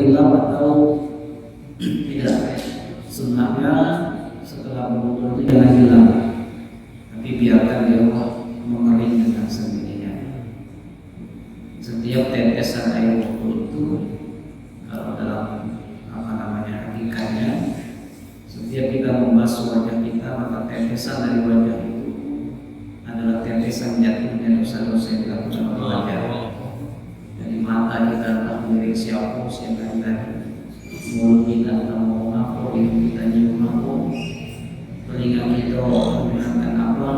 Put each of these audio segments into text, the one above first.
hilang atau tidak. Sunnahnya setelah berwudu itu jangan hilang, tapi biarkan dia mengering dengan sendirinya. Setiap tetesan air wudu itu, kalau dalam hakikatnya, setiap kita membasuh wajah kita, maka tetesan dari wajah itu adalah tetesan jatuhnya dosa-dosa yang dilakukan oleh wajah. Dari mata kita entah melirik siapa tadi, mulut kita entah mau apa, hidung kita nyium apa, telinga kita mendengarkan apa.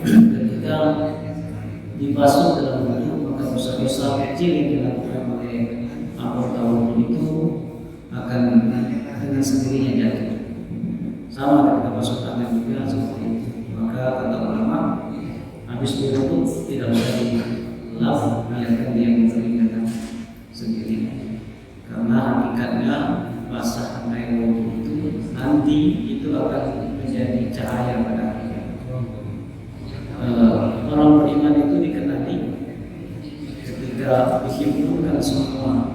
Ketika dibasuh dalam wudu, maka dosa-dosa kecil yang dilakukan oleh anggota wudu itu akan dengan sendirinya jatuh. Sama ketika basuh tangan juga seperti itu. Maka kata ulama, habis berwudu tidak usah dilap, biarkan dia mengering dengan sendirinya. Karena hakikatnya basah air wudu itu nanti itu akan menjadi cahaya pada akhirnya. Orang beriman itu dikenali ketika dihimpunkan semua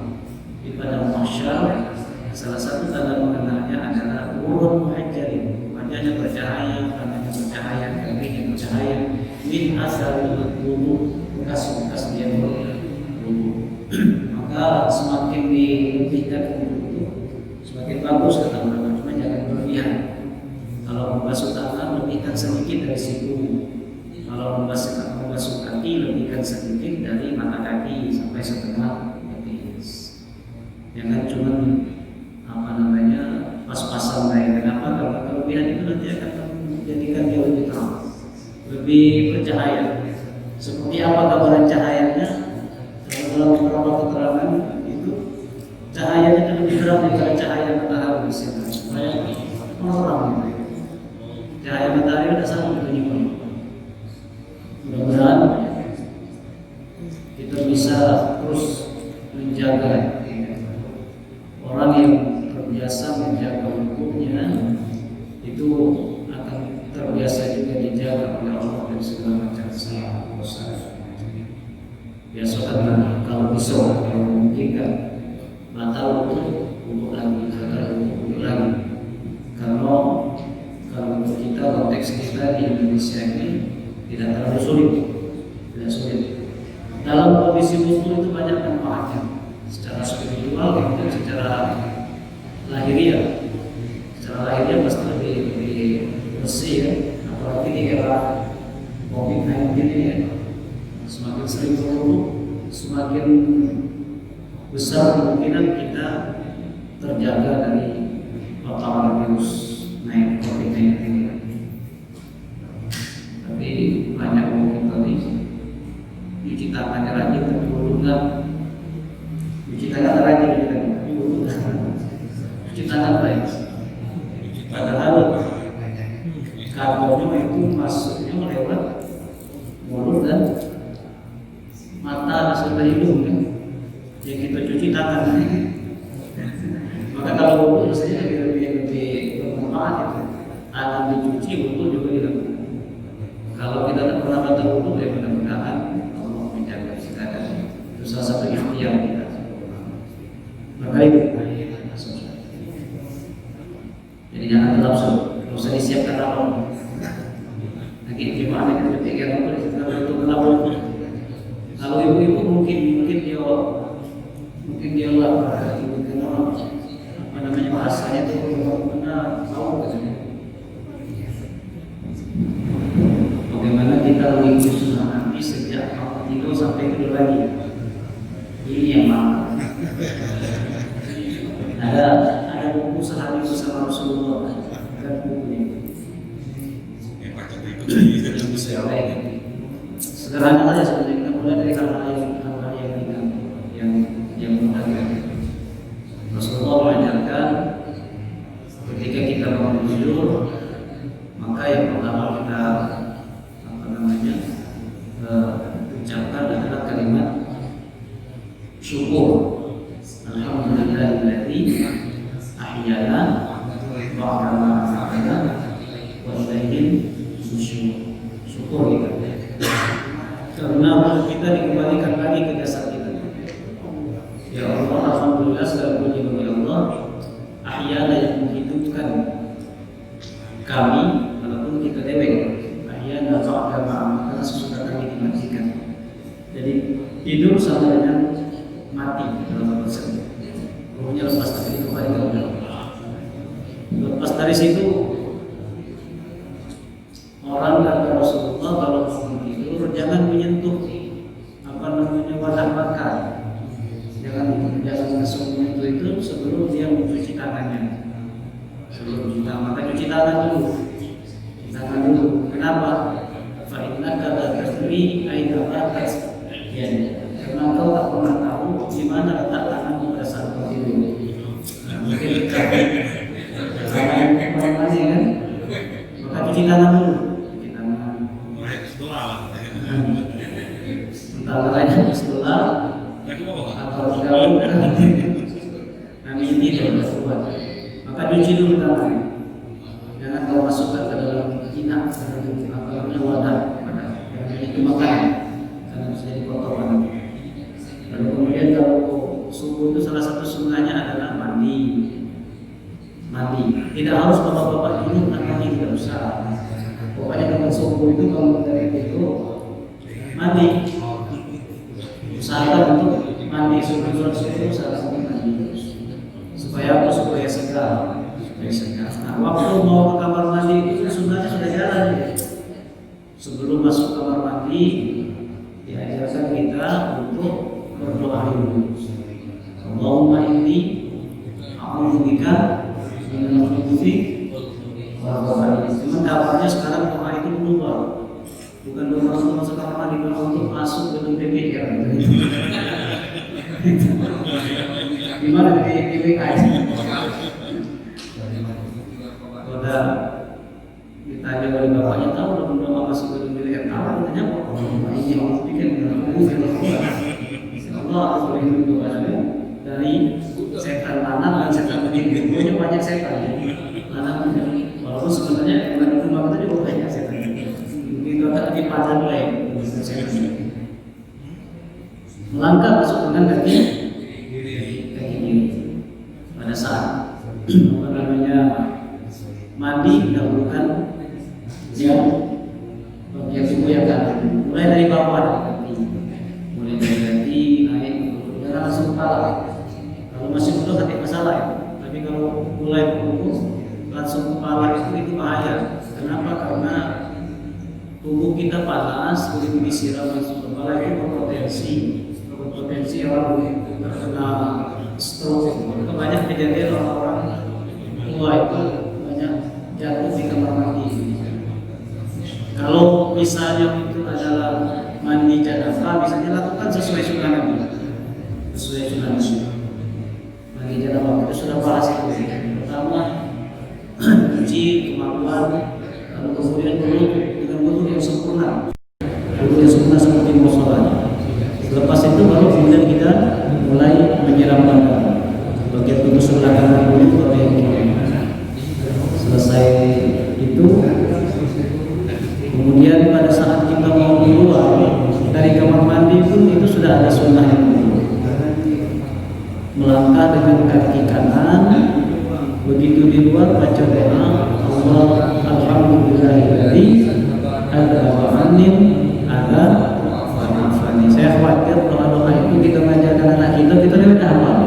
di padang mahsyar. Salah satu tanda mengenalnya adalah nurun muhajjalin, wajahnya bercahaya, tangannya bercahaya, kakinya bercahaya, min asaril wudu, bekas-bekas dia berwudu. Maka semakin dilebihkan wudu itu, semakin bagus kata ulama, cuma jangan berlebihan. Kalau membasuh tangan, lebihkan sedikit dari siku. Kalau membasuh kaki, lebihkan sedikit dari mata kaki sampai setengah betis. Jangan cuma pas-pasan baik. Kenapa? Karena kelebihan itu nanti akan menjadikan dia lebih terang, lebih bercahaya. Seperti apa gambaran cahayanya? Dalam beberapa keterangan itu cahayanya lebih terang daripada cahaya matahari di sana. Supaya menerang. Cahaya matahari ada sama dengan. Mudah-mudahan kita bisa terus menjaga orang yang terbiasa menjaga hukumnya itu akan terbiasa juga dijaga oleh Allah dari segala macam dosa. Biasa kan kalau bisa kalau memungkinkan batal untuk lagi karena kalau untuk kita konteks kita di Indonesia ini tidak terlalu sulit, tidak sulit. Dalam kondisi wudu itu banyak manfaatnya secara spiritual dan secara lahiriah. Secara lahiriah pasti lebih bersih ya. Apalagi di era COVID-19 ini ya. Semakin sering berwudu, semakin besar kemungkinan kita terjaga dari paparan virus COVID-19 ini. Tapi banyak mungkin tadi cuci tangannya rajin, tapi wudu enggak. Cuci tangan rajin kita, tapi wudu enggak. Cuci tangan baik. Padahal karbonnya itu masuknya melewat mulut dan mata sampai hidung kan. Yang kita cuci tangan. Maka kalau wudu saja lebih bermanfaat ya. Tangan dicuci, wudu juga dilakukan. Kalau kita tak pernah batal wudu, ya mudah-mudahan Allah menjaga kita dari itu salah satu ikhtiar kita. Maka itu. Jadi jangan terlalu usah disiapkan apa. Lagi gimana kita berpikir apa itu kenapa? Kalau ibu-ibu mungkin dia lah ibu kenal apa namanya bahasanya itu benar tahu kan? Bagaimana kita mengikuti sunnah Nabi sejak awal tidur sampai tidur lagi? Ini yang mahal. Ada buku sehari bersama Rasulullah dan buku ini. Sederhana saja sebenarnya, kita mulai dari hal-hal yang mudah. Rasulullah mengajarkan ketika kita bangun tidur, maka yang pertama kita ucapkan adalah kalimat syukur. Alhamdulillahilladzi ahyana ba'da ma amatana wa ilaihi nusyur. Syukur kita. Karena kita dikembalikan lagi ke jasad kita. Ya Allah, alhamdulillah alhamdulillah segala puji bagi Allah ahyana yang menghidupkan kami walaupun kita dewek. Ahyana ba'da ma'am, karena sesudah kami dimatikan. Jadi hidup sama dengan mati dalam bahasa. Ruhnya lepas dari kembali ke Allah. Lepas dari situ orang kata Rasulullah kalau mau tidur jangan menyentuh wadah makan. Jangan langsung menyentuh itu sebelum dia mencuci tangannya. Sebelum cuci tangan, maka cuci tangan dulu. Cuci tangan dulu. Kenapa? Fa'inna kata tasri aina batas. Ya, karena kau tak pernah tahu di mana letak tanganmu pada saat kau tidur. Mungkin dekat tangan kan? Maka cuci tangan dulu. Cuci tangan. Entah lainnya setelah atau jauh kami tidur buat. Maka cuci dulu tangan. Jangan kau masukkan ke dalam jinak atau wadah itu makanan karena bisa jadi kotoran. Lalu kemudian kalau subuh itu salah satu sunnahnya adalah mandi. Tidak harus bapak-bapak dulu mandi, tidak usah. Pokoknya kalau subuh itu kalau dari itu mandi. Usahakan untuk mandi subuh usahakan mandi supaya segar. Nah, waktu mau ke kamar mandi itu sunnahnya sudah jalan. Sebelum masuk kamar mandi diajarkan kita untuk berdoa dulu. Allahumma inni a'udzubika minal khubuthi wal khaba'ith. Cuma kabarnya sekarang doa itu berubah. Bukan doa masuk kamar mandi, doa untuk masuk gedung DPR. Gimana di PKS? Udah ditanya oleh bapaknya, tahu belum doa masuk gedung DPR? Tahu, ditanya kok. Ini harus bikin Allah harus melindungi doanya dari setan lanang dan setan bening. Pokoknya banyak setan. Lanang walaupun sebenarnya di rumah kita juga banyak setan. Itu akan dipadan lain setan. Melangkah masuk dengan kaki kiri. Pada saat mandi dahulukan yang bagian tubuh yang kanan. Mulai dari bawah kaki. Mulai dari kaki naik jangan langsung kepala. Kalau masih muda tidak masalah ya. Tapi kalau mulai berkumpul langsung kepala itu bahaya. Kenapa? Karena tubuh kita panas, begitu disiram langsung kepala itu berpotensi orang terkena stroke. Maka banyak kejadian orang-orang tua itu banyak jatuh di kamar mandi. Kalau misalnya itu adalah mandi janabah, misalnya lakukan sesuai sunnah Nabi. Sesuai sunnah Nabi. Mandi janabah itu sudah bahas itu. Pertama cuci kemaluan, lalu kemudian dulu dengan wudu yang sempurna. Wudu yang sempurna seperti musola. Lepas itu baru kemudian kita mulai menyiram badan. Bagian tubuh sebelah kanan dulu atau yang kiri. Selesai itu, kemudian pada saat kita mau keluar dari kamar mandi pun itu sudah ada sunnah yang melangkah dengan kaki kanan. Begitu di luar baca doa Allah alhamdulillahilladzi adaba anil adza wa afani. Saya khawatir doa-doa itu kita mengajarkan anak kita udah hafal.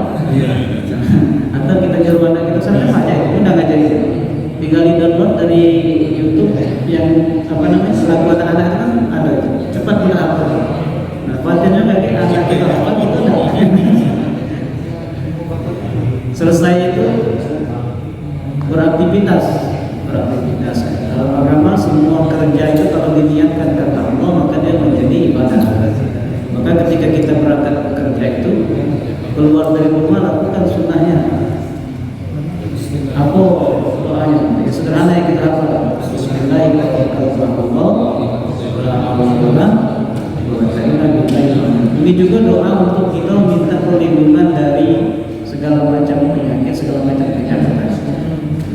Atau kita nyuruh anak kita saya banyak itu udah ngajarin. Tinggal di download dari YouTube yang lagu anak-anak itu kan ada cepat kita hafal. Nah, khawatirnya lagi anak kita hafal itu udah. Selesai itu beraktivitas. Dalam agama semua kerja itu kalau diniatkan karena Allah maka dia menjadi ibadah. Maka ketika kita berangkat bekerja itu keluar dari rumah lakukan sunnahnya. Apa doanya? Ya, sederhana yang kita hafal. Bismillahirrahmanirrahim. Ini juga doa untuk kita minta perlindungan dari segala macam penyakit, segala macam penyakit.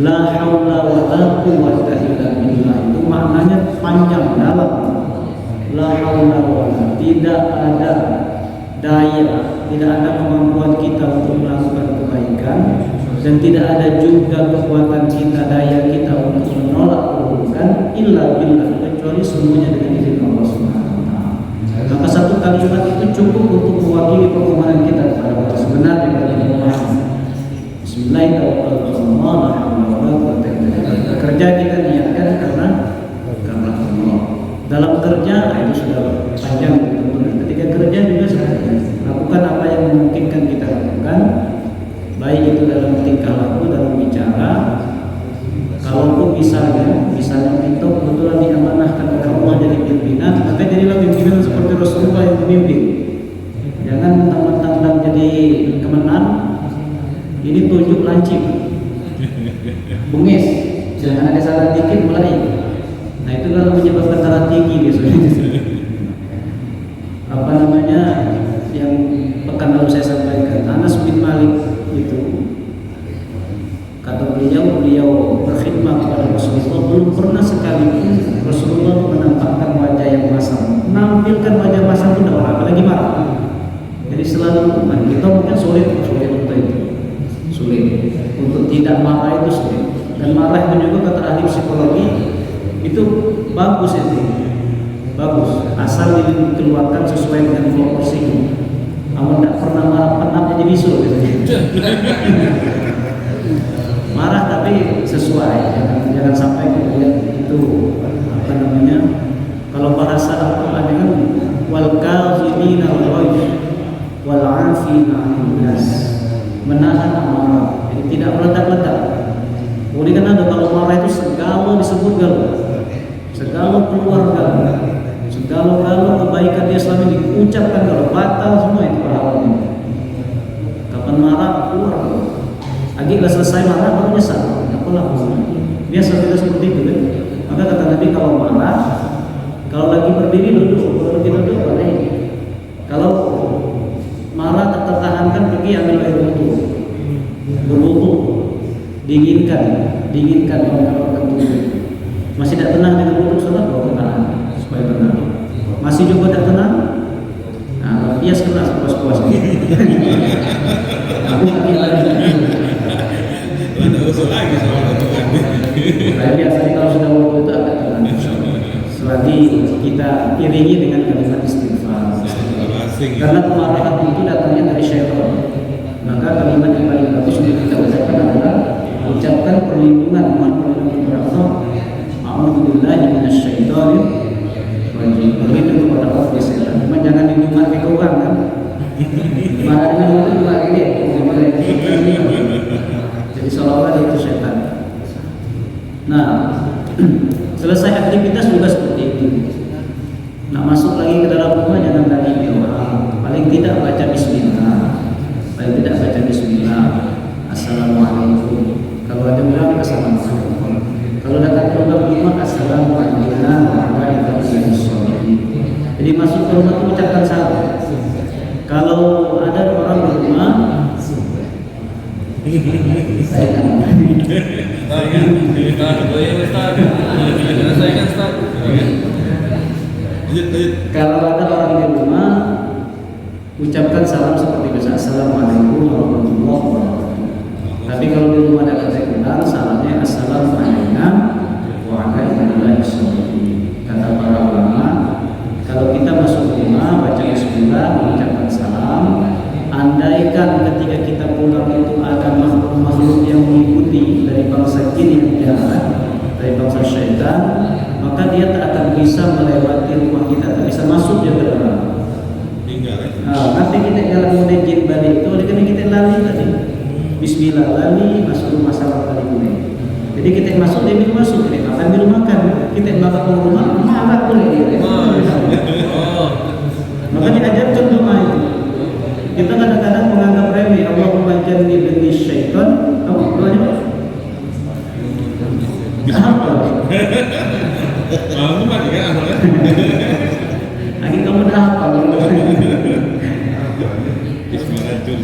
La haula wa la quwwata illa billah. Itu maknanya panjang dalam. La haula wa la, tidak ada daya, tidak ada kemampuan kita untuk melakukan dan tidak ada juga kekuatan kita, daya kita untuk menolak keburukan illa billah, kecuali semuanya dengan izin Allah Subhanahu wa taala. Maka satu kalimat itu cukup untuk mewakili permohonan kita kepada Allah. Sebenarnya kalimat Muhammad Bismillahirrahmanirrahim. Kerja kita niatkan karena Allah. Dalam kerja itu sudah panjang tentunya. Ketika kerja juga seperti lakukan apa yang memungkinkan kita lakukan, baik itu dalam tingkah laku, dalam bicara. Kalaupun misalnya kita kebetulan diamanahkan oleh Allah jadi pimpinan, maka jadilah pimpinan seperti Rasulullah yang memimpin. Jangan mentang-mentang jadi kemenang, ini tunjuk lancip, bengis, jangan ada salah dikit mulai. Nah itu kalau menyebabkan darah tinggi biasanya. Apa namanya yang pekan lalu saya sampaikan, Anas bin Malik itu kata beliau berkhidmat kepada Rasulullah, belum pernah sekalipun Rasulullah menampakkan wajah yang masam. Menampilkan wajah masam itu tidak apalagi marah. Jadi selalu kita mungkin sulit untuk itu, sulit untuk tidak marah itu sulit. Dan marah itu juga kata ahli psikologi itu bagus itu, bagus asal dikeluarkan sesuai dengan proporsinya. Kamu tidak pernah marah penat jadi bisul biasanya. Marah tapi sesuai, jangan sampai kemudian itu apa namanya, kalau bahasa Al-Quran kan wal kazimina al-ghaiz wal 'afina 'anil nas, menahan amarah, jadi tidak meledak-ledak. Kemudian kan ada kalau marah itu segala disebut galau, segala keluar galau, segala kebaikan dia selama ini diucapkan galau, batal semua itu pahalanya. Kapan marah keluar galau. Agaklah selesai marah baru nyesal. Apalah biasa kita seperti itu kan. Maka kata Nabi kalau marah, kalau lagi berdiri duduk, kalau kita duduk balik. Kalau marah tak tertahankan pergi ambil air wudu, berwudu, dinginkan kalau tubuh. Masih tidak tenang dengan wudu sholat, bawa tenang supaya tenang. Masih juga tidak tenang, nah bias kena sepuas-puasnya. Aku lagi. Nah, biasanya kalau sudah waktu itu agak tenang. Selagi kita iringi dengan kalimat istighfar. Karena kemarahan itu datangnya dari syaitan. Maka kalimat yang paling bagus untuk kita ucapkan adalah ucapkan perlindungan, mohon perlindungan kepada Allah. A'udzubillahi minasyaitonir rajim. Berlindung kepada Allah dari setan. Cuma jangan didengar ke orang kan. Marahnya itu juga ini. Jadi seolah-olah itu setan. Nah, selesai aktivitas juga seperti itu. Nak masuk lagi ke dalam rumah jangan lagi doa. Paling tidak baca bismillah. Paling tidak baca bismillah. Assalamualaikum. Kalau ada bilang assalamualaikum. Kalau datang ke rumah assalamualaikum warahmatullahi wabarakatuh. Jadi masuk ke rumah itu ucapkan salam. Kalau ada orang di rumah kalau ada orang di rumah ucapkan salam seperti biasa, assalamualaikum warahmatullahi wabarakatuh. Tapi kalau di rumah ada kata kenal, salamnya assalamualaikum warahmatullahi wabarakatuh. Kata para ulama, kalau kita masuk rumah baca bismillah, mengucapkan salam. Andaikan ketika kita pulang itu ada makhluk yang mengikuti dari bangsa jin yang jahat, dari bangsa syaitan, maka dia tak akan bisa melewati rumah kita, tak bisa masuk dia ke dalam. Nah, nanti kita jalan model jin balik itu, oleh karena kita lali tadi, bismillah lali masuk rumah salam kali ini. Jadi kita masuk dia belum masuk, kita akan belum makan, kita bakal ke rumah marah boleh dia. Maka diajarkan doa itu. Kita kadang-kadang menganggap remeh, Allahumma jannibni dari syaitan. Apa doanya? Apa? Kamu mati kan? Lagi kamu dah apa?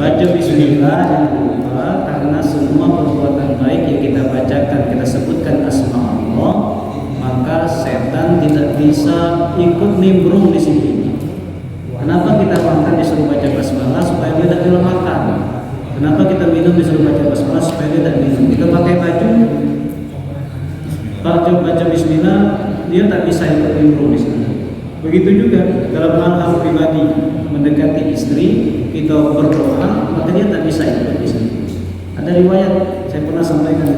Baca bismillah jangan lupa, karena semua perbuatan baik yang kita bacakan, kita sebutkan asma Allah, maka setan tidak bisa ikut nimbrung di sini. Kenapa kita makan disuruh baca basmalah supaya dia tidak dilemahkan? Kenapa kita minum disuruh baca basmalah? Supaya dia tak minum. Kita pakai baju baca bismillah, dia tak bisa ikut minum bismillah. Begitu juga dalam hal-hal pribadi, mendekati istri, kita berdoa, maka dia tak bisa ikut bismillah. Ada riwayat, saya pernah sampaikan,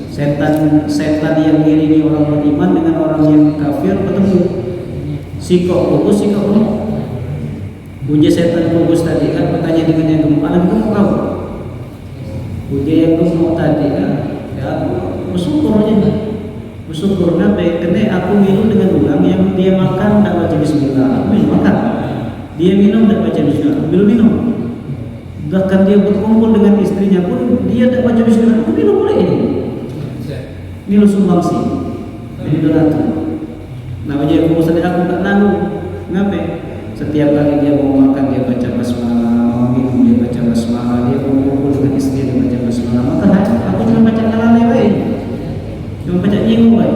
setan yang mengiringi orang beriman dengan orang yang kafir bertemu. Sikok kukus, sikok gemuk. Puja setan kukus tadi kan bertanya dengan yang gemuk, anak gemuk kau. Puja yang gemuk tadi kan, ya bersyukur aja. Bersyukur nabe, kena aku minum dengan ulang yang dia makan tak baca bismillah, aku minum makan. Dia minum tak baca bismillah, aku minum. Bahkan dia berkumpul dengan istrinya pun dia tak baca bismillah, aku minum boleh ini. Ini lo sumbangsi, ini donatur. Namanya yang kumpul tadi aku tak nanggung, ngapain? Setiap kali dia mau makan dia baca basmalah, mau minum dia baca basmalah, dia mau kumpul dengan istri dia baca basmalah. Maka aku cuma baca kalale baik, cuma baca nyinggung baik.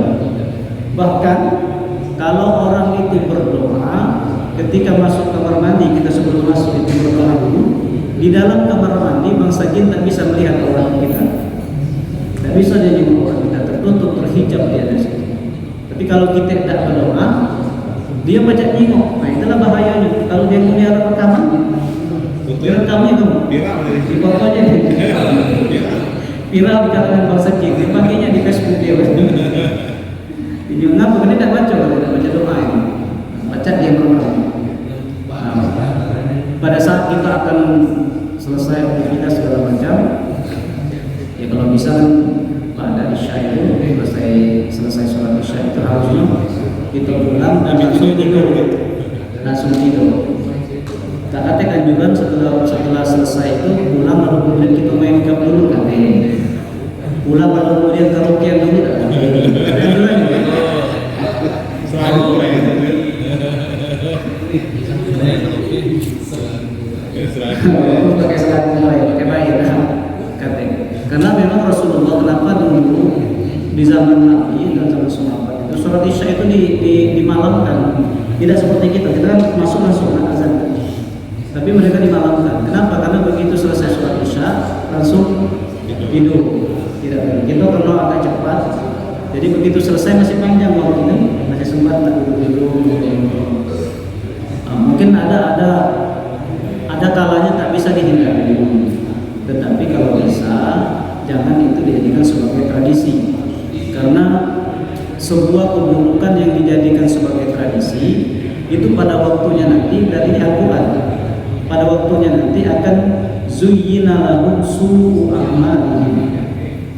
Bahkan kalau orang itu berdoa ketika masuk kamar mandi, kita sebelum masuk itu berdoa dulu. Di dalam kamar mandi bangsa jin tak bisa melihat orang kita, tak bisa dia nyinggung orang kita, tertutup terhijab dia dari situ. Tapi kalau kita tidak berdoa, dia baca nyingok. Nah itulah bahayanya. Kalau dia punya rekaman, rekamnya itu di fotonya, viral di kalangan bangsa jin. Dipakainya di Facebook dia. Ini kenapa? Karena tidak baca, tidak baca doa ini. Baca dia normal. Pada saat kita akan selesai aktivitas segala macam, ya kalau bisa kan pada isya itu selesai sholat isya itu harusnya kita pulang dan langsung tidur. Tak katakan juga setelah selesai itu pulang lalu kemudian kita main game dulu kan? Pulang lalu kemudian karaokean dulu tak? Pakai seragam pakai baik katanya. Karena memang Rasulullah kenapa dulu di zaman Nabi dan zaman sahabat itu sholat isya itu dimalamkan, tidak seperti kita kan masuk azan, tapi mereka dimalamkan. Kenapa? Karena begitu selesai sholat isya langsung tidur, tidak kita karena agak cepat, jadi begitu selesai masih panjang waktu ini, masih sempat tak tidur. Mungkin ada kalanya tak bisa dihindari, tetapi kalau bisa jangan itu dijadikan sebagai tradisi, karena sebuah keburukan yang dijadikan sebagai tradisi itu pada waktunya nanti dari Al-Quran, pada waktunya nanti akan zuyyina lahum su'u a'malihim,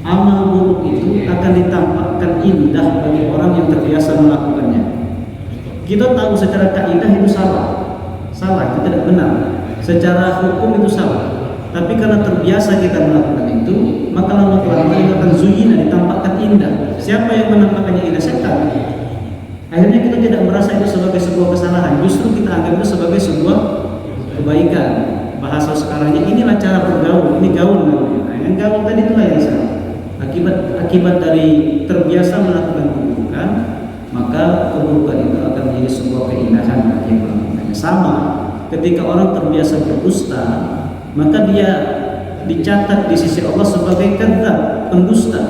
amal buruk itu akan ditampakkan indah bagi orang yang terbiasa melakukannya. Kita tahu secara kaidah itu salah, itu tidak benar. Secara hukum itu salah, tapi karena terbiasa kita melakukan itu, maka lama-lama itu akan zuyyina, ditampakkan indah. Siapa yang menampakkannya indah? Setan. Akhirnya kita tidak merasa itu sebagai sebuah kesalahan, justru kita anggap itu sebagai sebuah kebaikan. Bahasa sekarangnya inilah cara bergaul, ini gaul namanya. Yang gaul tadi itulah yang salah. Akibat dari terbiasa melakukan keburukan, maka keburukan itu akan menjadi sebuah keindahan bagi yang melakukannya. Sama ketika orang terbiasa berdusta, maka dia dicatat di sisi Allah sebagai kadzdzab, pendusta.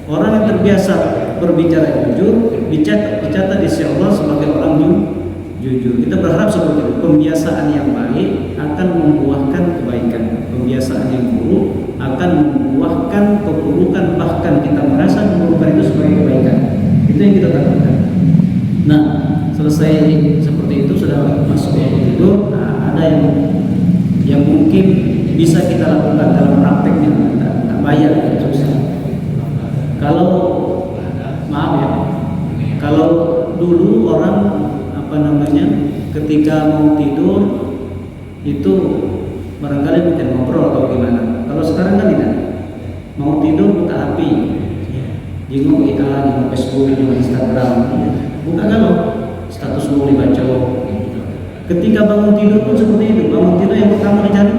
Orang yang terbiasa berbicara jujur dicatat di sisi Allah sebagai orang jujur. Kita berharap seperti itu. Pembiasaan yang baik akan membuahkan kebaikan, pembiasaan yang buruk akan membuahkan keburukan, bahkan kita merasa keburukan itu sebagai kebaikan. Itu yang kita takutkan. Nah, selesai seperti itu sudah masuk waktu tidur. Nah, ada yang mungkin bisa kita lakukan dalam prakteknya, tak bayar, susah. Kalau maaf ya, kalau dulu orang ketika mau tidur itu barangkali mungkin ngobrol atau gimana. Kalau sekarang kan tidak, mau tidur buka HP, jenguk WA, jenguk Facebook, jenguk Instagram, buka kalau status mau dibaca. Ketika bangun tidur pun seperti itu. Bangun tidur yang pertama dicari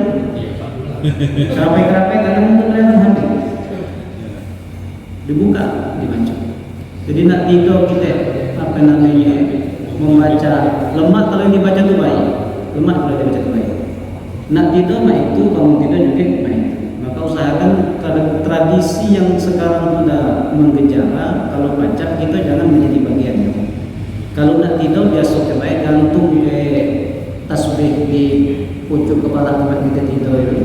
kerapek-kerapek karena untuk kelihatan HP, dibuka, dibaca. Jadi nak tidur kita membaca lemah kalau yang dibaca itu baik, lemah kalau yang dibaca itu baik. Nak tidur mah itu, bangun tidur juga mah itu. Maka usahakan kalau tradisi yang sekarang sudah menggejala, kalau baca kita jangan menjadi bagiannya. Kalau nak tidur biasa kebaik gantung ke tasbih di pucuk kepala tempat kita tidur itu.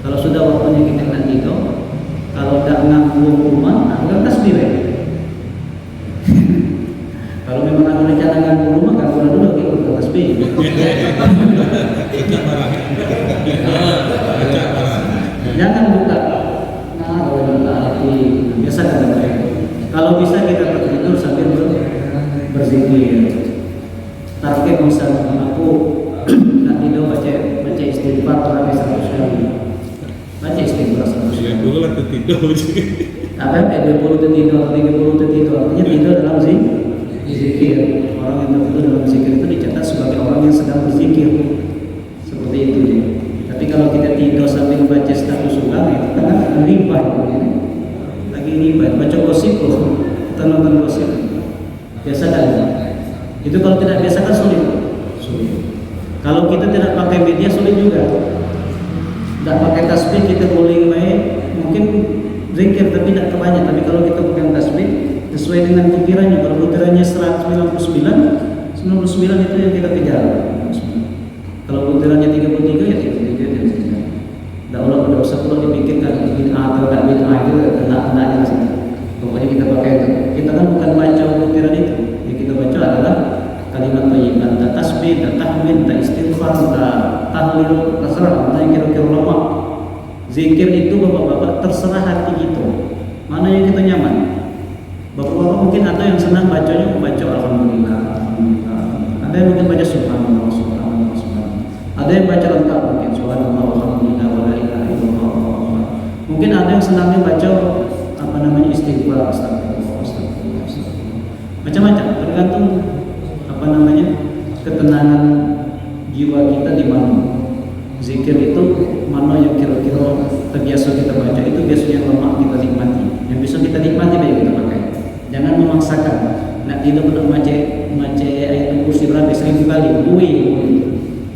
Kalau sudah waktunya kita nak tidur, kalau tak nganggung rumah, bukan tasbih baik. Kalau memang ada rencana nganggung rumah, ganggu dulu kita tasbih. Jangan buka. Nah, kalau arti biasa kan baik. Kalau bisa kita tertidur sambil berzikir. Target misalnya aku nak tidur baca istighfar sampai 100 kali. Baca istighfar 100 kali. Dulu lah tertidur. Apa yang 20 tertidur, 30 tertidur, artinya tidur dalam zikir. Orang yang tertidur dalam zikir itu dicatat sebagai orang yang sedang berzikir. Seperti itu dia. Tapi kalau kita tidur sambil baca status ulang itu kan riba. Lagi riba, baca gosip loh. Kita nonton gosip. Biasa kan? Itu kalau tidak biasa kan sulit. Kalau kita tidak pakai media sulit juga. Tidak pakai tasbih kita boleh main, mungkin zikir tapi tidak kebanyak. Tapi kalau kita pegang tasbih sesuai dengan butirannya. Kalau butirannya 199, 99 itu yang kita kejar. Kalau butirannya 33 ya 33. Tidak usah perlu dipikirkan bid'ah atau tidak bid'ah itu kena-kenanya di sini. Pokoknya kita pakai itu. Kita kan bukan baca butiran itu. Yang kita baca adalah kalimat thayyibah, tak tasbih, tak tahmid, tak istighfar, tak tahlil, terserah mana yang kira-kira ulama. Zikir itu bapak-bapak terserah hati kita. Mana yang kita nyaman. Bapak-bapak mungkin ada yang senang bacanya baca alhamdulillah, alhamdulillah. Ada yang mungkin baca subhanallah, subhanallah, subhanallah. Ada yang baca lengkap mungkin subhanallah, alhamdulillah, wa la ilaha illallah. Mungkin ada yang senangnya baca istighfar, astagfirullah, astagfirullah, astagfirullah. Macam-macam tergantung ketenangan jiwa kita di mana. Zikir itu mana yang kira-kira terbiasa kita baca, itu biasanya lemah kita nikmati. Yang bisa kita nikmati baik kita pakai. Jangan memaksakan. Nak tidur untuk baca ayat kursi berapa 1000 kali, bui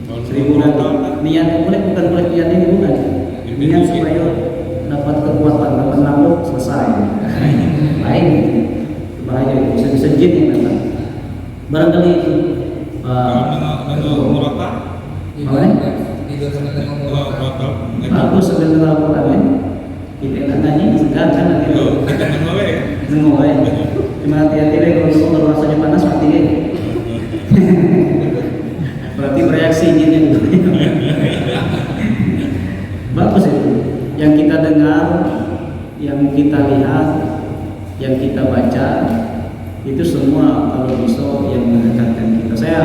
1000 kali. Niat bukan boleh niat ini bukan. Niat supaya dapat kekuatan, dapat nafsu selesai. Lain itu bahaya, bisa jin yang datang. Barangkali itu. Aku sebenarnya Al-Quran kita nak nyanyi segar kan nanti nengoi cuma hati-hati deh kalau rasanya panas mati deh berarti bereaksi jinnya bagus itu yang kita dengar, yang kita lihat, yang kita baca itu semua kalau bisa yang mendekatkan kita. Saya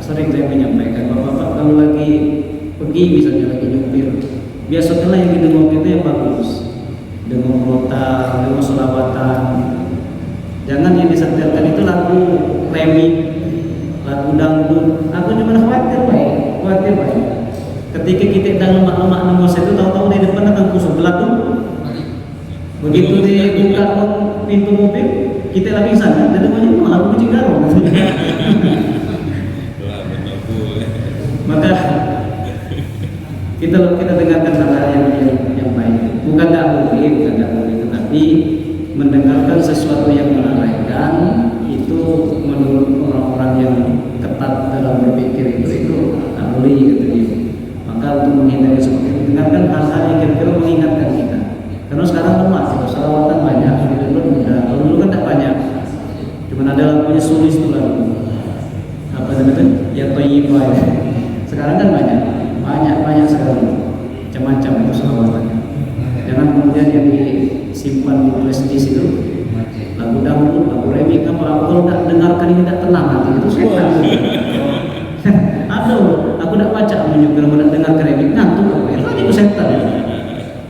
sering menyampaikan bapak-bapak kalau lagi pergi misalnya lagi nyupir, biasakanlah yang didengar itu yang bagus, dengar rotar, dengar selawatan. Jangan yang disetelkan itu lagu remix, lagu dangdut. Aku cuma khawatir baik. Ketika kita sedang lemak-lemak nengok itu tahu-tahu di depan akan kusuk belakang. Begitu dibuka pintu mobil, kita lagi sana, dan namanya malah kucing garong. Maka kita dengarkan hal yang baik. Bukan tak boleh, tetapi mendengarkan sesuatu yang menarikkan itu menurut orang-orang yang ketat dalam berpikir itu tak boleh gitu dia. Maka untuk menghindari seperti itu, dengarkan hal-hal yang kira-kira mengingatkan kita. Karena sekarang lemah, selawatan banyak, kalau dulu kan tak banyak. Cuma ada lagunya sulis itu lagu. Apa namanya? Ya Thayyibah. Sekarang kan banyak sekali macam-macam itu selawatannya. Jangan kemudian yang disimpan di flash disk itu lagu dangdut, lagu remix apa kalau tak dengarkan ini tak tenang nanti itu setan. Aduh, aku tak baca menyukur tidak dengar remix ngantuk apa itu setan.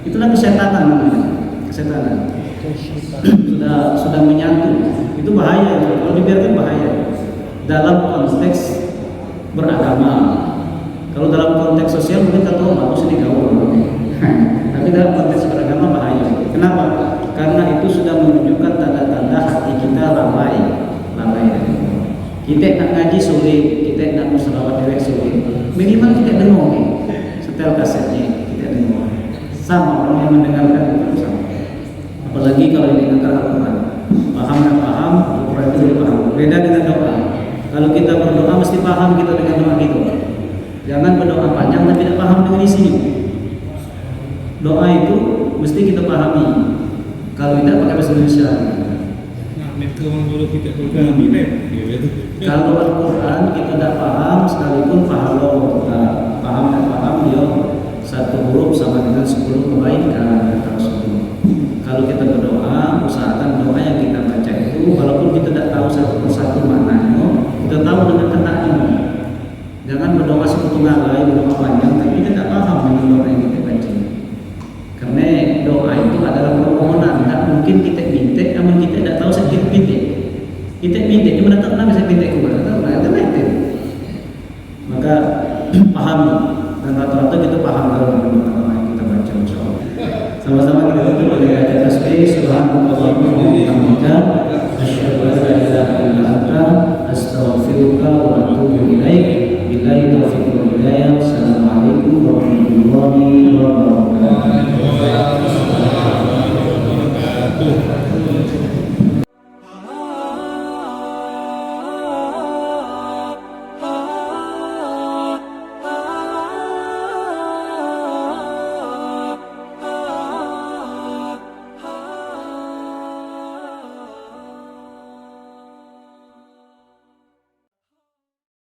Itulah kesetanan namanya. Kesetanan. Sudah menyatu. Itu bahaya itu. Kalau dibiarkan bahaya. Dalam konteks beragama. Kalau dalam konteks sosial mungkin kita tahu bagus ini gaul. Tapi dalam konteks beragama bahaya. Kenapa? Karena itu sudah menunjukkan tanda-tanda hati kita lalai. Kita nak ngaji sulit, kita nak berselawat dewek sulit. Minimal kita dengar. Setelah setel kasetnya, kita dengar. Sama orang yang mendengarkan itu sama. Apalagi kalau yang dengarkan Al-Quran, paham dan paham, Al-Quran itu paham. Beda dengan doa. Kalau kita berdoa mesti paham kita dengan doa kita. Jangan berdoa panjang tapi tidak paham dengan isinya. Doa itu mesti kita pahami. Kalau tidak pakai bahasa Indonesia. Kalau Al-Quran kita tidak paham, sekalipun pahala kita paham dan paham dia satu huruf sama dengan 10 kebaikan kata Rasulullah. Kalau kita berdoa, usahakan doa yang kita baca itu walaupun kita tidak tahu satu persatu maknanya, kita tahu dengan kata-kata. Jangan berdoa sekutu ngalai, berdoa panjang tapi kita tidak paham dengan doa yang kita baca. Karena doa itu adalah permohonan, tidak mungkin kita minta, namun kita tidak tahu saya minta. Kita minta, cuma tak tahu saya minta kepada tahu, ada minta. Maka pahami, dan rata-rata kita paham kalau doa yang kita baca insyaallah. Sama-sama kita tutup dengan baca tasbih subhanallahumma wa bihamdika asyhadu an la ilaha illa anta astaghfiruka wa atubu ilaik.